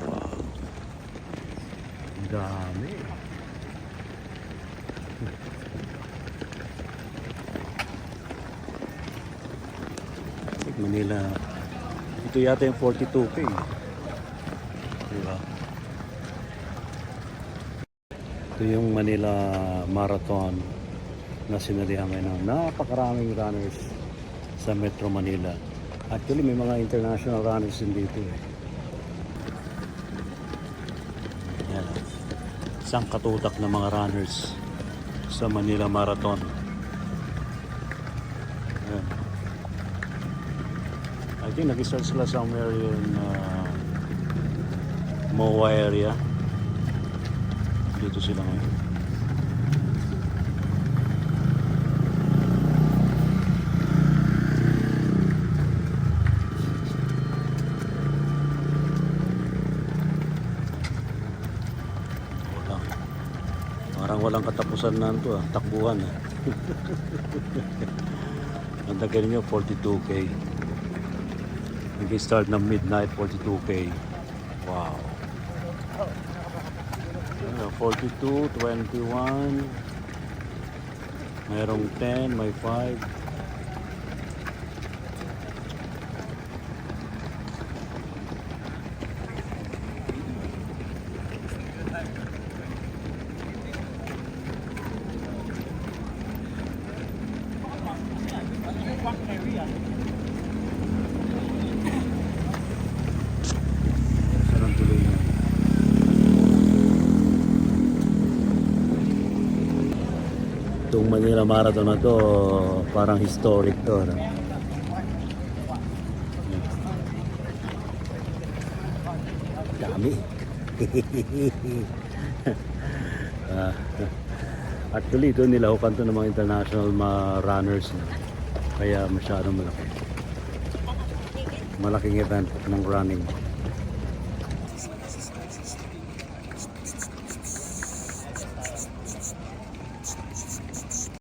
Wow. Ang dami. Manila. Ito yata yung 42K. Diba? Ito yung Manila Marathon na sinalihan ngayon ng napakaraming runners sa Metro Manila. Actually, may mga international runners din dito eh. Yan. Isang katutak ng mga runners sa Manila Marathon. Yan. I think nag-start sila somewhere in MOA area. Dito sila ngayon. Wala. Parang walang katapusan na ito takbuhan Ang tagal nyo 42K. Nag-start ng midnight 42K. Wow. 42, 21. Mayroong 10, may 5. Itong Manila Marathon na to parang historic to dami. Actually ito nilahukan to ng mga international runners kaya masyadong malaking event ng running.